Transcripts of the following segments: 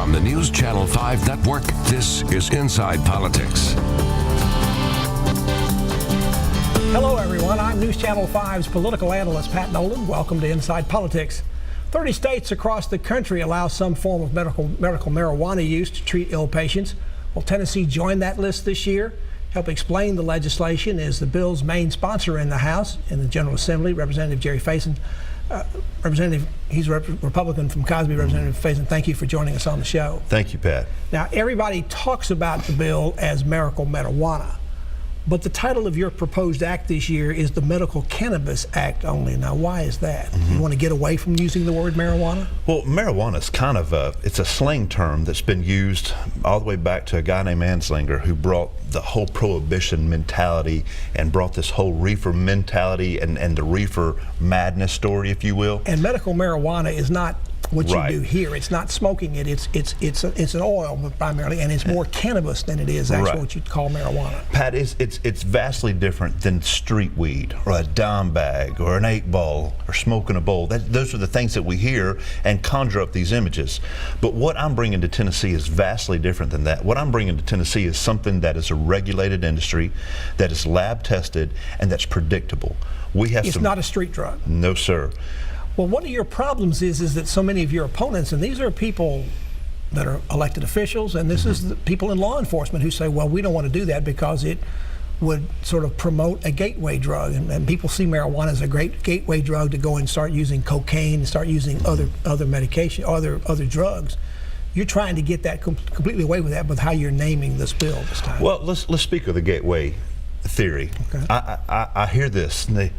From the News Channel 5 Network, this is Inside Politics. Hello, everyone. I'm News Channel 5's political analyst, Pat Nolan. Welcome to Inside Politics. 30 states across the country allow some form of medical marijuana use to treat ill patients. Well, Tennessee joined that list this year. Help explain the legislation is the bill's main sponsor in the House, in the General Assembly, Representative Jerry Faison. He's a Republican from Cosby. Representative Faison, thank you for joining us on the show. Thank you, Pat. Now, everybody talks about the bill as medical marijuana, but the title of your proposed act this year is the Medical Cannabis Act only. Now, why is that? You want to get away from using the word marijuana? Well, marijuana is kind of it's a slang term that's been used all the way back to a guy named Anslinger, who brought the whole prohibition mentality and brought this whole reefer mentality and the reefer madness story, if you will. And medical marijuana is not what you do here. It's not smoking it. It's an oil primarily, and it's more cannabis than it is actually what you'd call marijuana. Pat, it's vastly different than street weed or a dime bag or an 8-ball or smoking a bowl. Those are the things that we hear and conjure up these images. But what I'm bringing to Tennessee is vastly different than that. What I'm bringing to Tennessee is something that is a regulated industry, that is lab tested, and that's predictable. It's not a street drug. No, sir. Well, one of your problems is that so many of your opponents, and these are people that are elected officials, and this is the people in law enforcement who say, well, we don't want to do that because it would sort of promote a gateway drug. And people see marijuana as a great gateway drug to go and start using cocaine and start using other medication, other drugs. You're trying to get that completely away with that with how you're naming this bill this time. Well, let's speak of the gateway theory. Okay. I hear this. And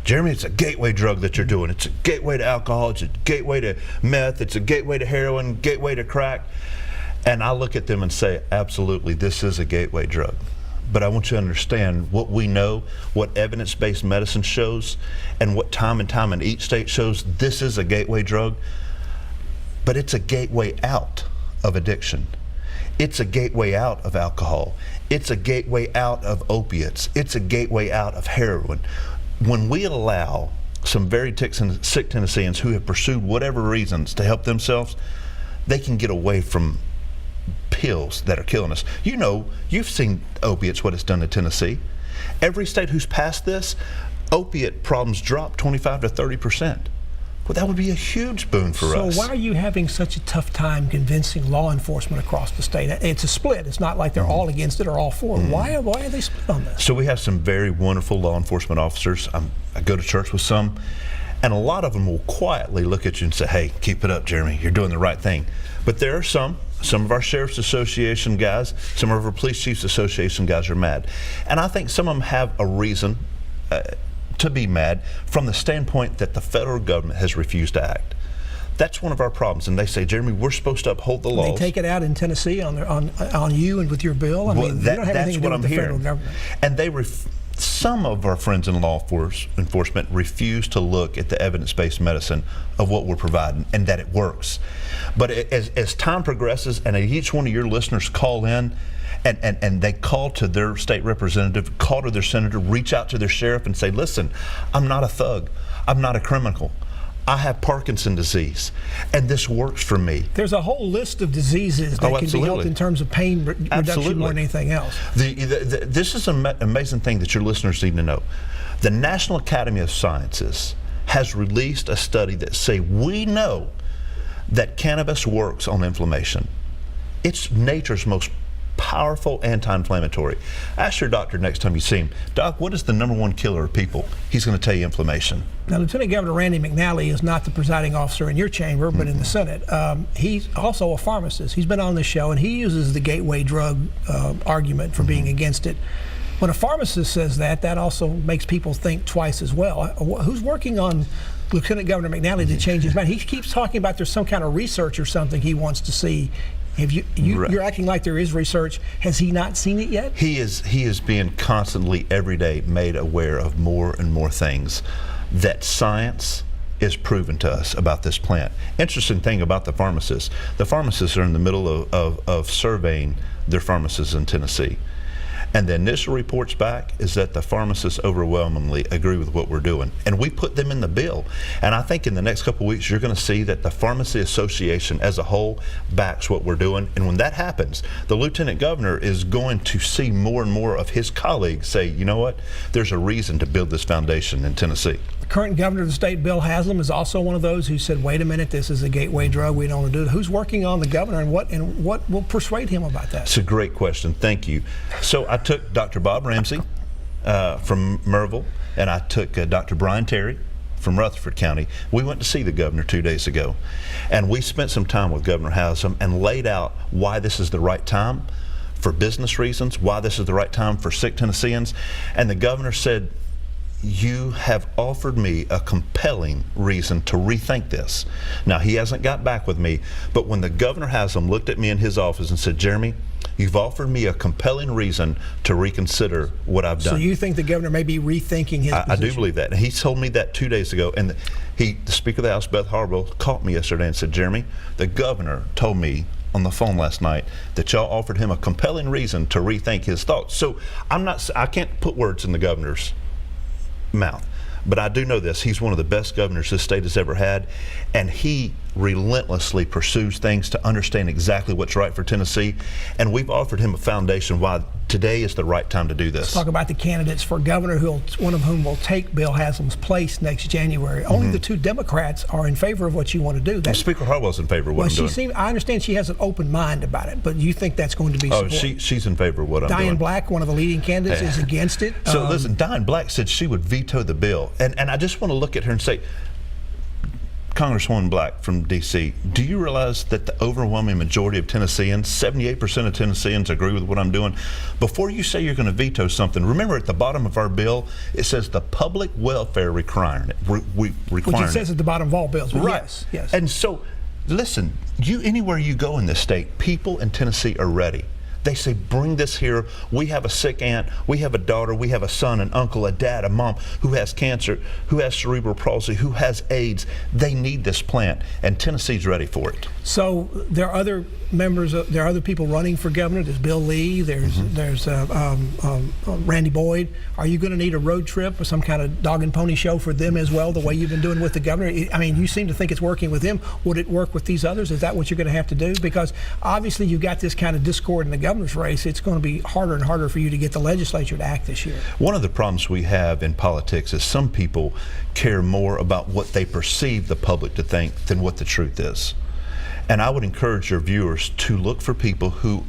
Jeremy, it's a gateway drug that you're doing. It's a gateway to alcohol, it's a gateway to meth, it's a gateway to heroin, gateway to crack. And I look at them and say, absolutely, this is a gateway drug. But I want you to understand what we know, what evidence-based medicine shows, and what time and time in each state shows this is a gateway drug. But it's a gateway out of addiction. It's a gateway out of alcohol. It's a gateway out of opiates. It's a gateway out of heroin. When we allow some very sick Tennesseans who have pursued whatever reasons to help themselves, they can get away from pills that are killing us. You know, you've seen opiates, what it's done to Tennessee. Every state who's passed this, opiate problems drop 25 to 30%. Well, that would be a huge boon for us. So why are you having such a tough time convincing law enforcement across the state? It's a split. It's not like they're all against it or all for it. Why are they split on this? So we have some very wonderful law enforcement officers. I go to church with some, and a lot of them will quietly look at you and say, hey, keep it up, Jeremy. You're doing the right thing. But there are some of our Sheriff's Association guys, some of our Police Chiefs Association guys are mad. And I think some of them have a reason to be mad from the standpoint that the federal government has refused to act. That's one of our problems. And they say, Jeremy, we're supposed to uphold the laws. They take it out in Tennessee on you and with your bill? I mean, you don't have anything to do with the federal government. And some of our friends in law enforcement refuse to look at the evidence-based medicine of what we're providing and that it works. But as time progresses and each one of your listeners call in and they call to their state representative, call to their senator, reach out to their sheriff and say, listen, I'm not a thug, I'm not a criminal. I have Parkinson's disease, and this works for me. There's a whole list of diseases that can be helped in terms of pain reduction more than anything else. This is an amazing thing that your listeners need to know. The National Academy of Sciences has released a study that say we know that cannabis works on inflammation. It's nature's most powerful anti-inflammatory. Ask your doctor next time you see him, Doc, what is the #1 killer of people? He's going to tell you inflammation. Now, Lieutenant Governor Randy McNally is not the presiding officer in your chamber, but in the Senate. He's also a pharmacist. He's been on this show, and he uses the gateway drug argument for being against it. When a pharmacist says that, that also makes people think twice as well. Who's working on Lieutenant Governor McNally to change his mind? He keeps talking about there's some kind of research or something he wants to see. You're acting like there is research. Has he not seen it yet? He is being constantly, every day, made aware of more and more things that science is proven to us about this plant. Interesting thing about the pharmacists are in the middle of surveying their pharmacists in Tennessee. And the initial reports back is that the pharmacists overwhelmingly agree with what we're doing. And we put them in the bill. And I think in the next couple of weeks, you're going to see that the Pharmacy Association as a whole backs what we're doing. And when that happens, the Lieutenant Governor is going to see more and more of his colleagues say, you know what, there's a reason to build this foundation in Tennessee. The current governor of the state, Bill Haslam, is also one of those who said, wait a minute, this is a gateway drug, we don't want to do it. Who's working on the governor, and what will persuade him about that? It's a great question. Thank you. So I took Dr. Bob Ramsey from Merville, and I took Dr. Brian Terry from Rutherford County. We went to see the governor 2 days ago, and we spent some time with Governor Haslam and laid out why this is the right time for business reasons, why this is the right time for sick Tennesseans. And the governor said, you have offered me a compelling reason to rethink this. Now, he hasn't got back with me, but when the Governor Haslam looked at me in his office and said, Jeremy, you've offered me a compelling reason to reconsider what I've done. So you think the governor may be rethinking his position? I do believe that. And he told me that 2 days ago. And the Speaker of the House, Beth Harwell, called me yesterday and said, Jeremy, the governor told me on the phone last night that y'all offered him a compelling reason to rethink his thoughts. So I can't put words in the governor's mouth, but I do know this: he's one of the best governors this state has ever had, and he relentlessly pursues things to understand exactly what's right for Tennessee. And we've offered him a foundation why today is the right time to do this. Let's talk about the candidates for governor, one of whom will take Bill Haslam's place next January. Only the two Democrats are in favor of what you want to do. Speaker Harwell's in favor of what I'm doing. I understand she has an open mind about it, but you think that's going to be supported? She's in favor of what I'm doing. Diane Black, one of the leading candidates, is against it. So listen, Diane Black said she would veto the bill. And I just want to look at her and say, Congresswoman Black from D.C., do you realize that the overwhelming majority of Tennesseans, 78% of Tennesseans agree with what I'm doing? Before you say you're going to veto something, remember at the bottom of our bill, it says the public welfare requirement. Which it says at the bottom of all bills. Right. Yes. And so, listen, anywhere you go in this state, people in Tennessee are ready. They say, bring this here. We have a sick aunt, we have a daughter, we have a son, an uncle, a dad, a mom who has cancer, who has cerebral palsy, who has AIDS. They need this plant, and Tennessee's ready for it. So there are other there are other people running for governor. There's Bill Lee, there's Randy Boyd. Are you going to need a road trip or some kind of dog and pony show for them as well, the way you've been doing with the governor? I mean, you seem to think it's working with him. Would it work with these others? Is that what you're going to have to do? Because obviously you've got this kind of discord in the governor's race. It's going to be harder and harder for you to get the legislature to act this year. One of the problems we have in politics is some people care more about what they perceive the public to think than what the truth is. And I would encourage your viewers to look for people who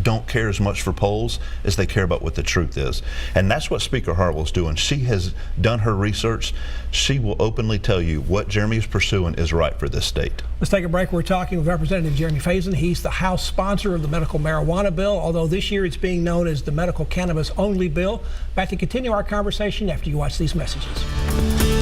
don't care as much for polls as they care about what the truth is. And that's what Speaker Harwell's doing. She has done her research. She will openly tell you what Jeremy is pursuing is right for this state. Let's take a break. We're talking with Representative Jeremy Faison. He's the House sponsor of the medical marijuana bill, although this year it's being known as the medical cannabis only bill. Back to continue our conversation after you watch these messages.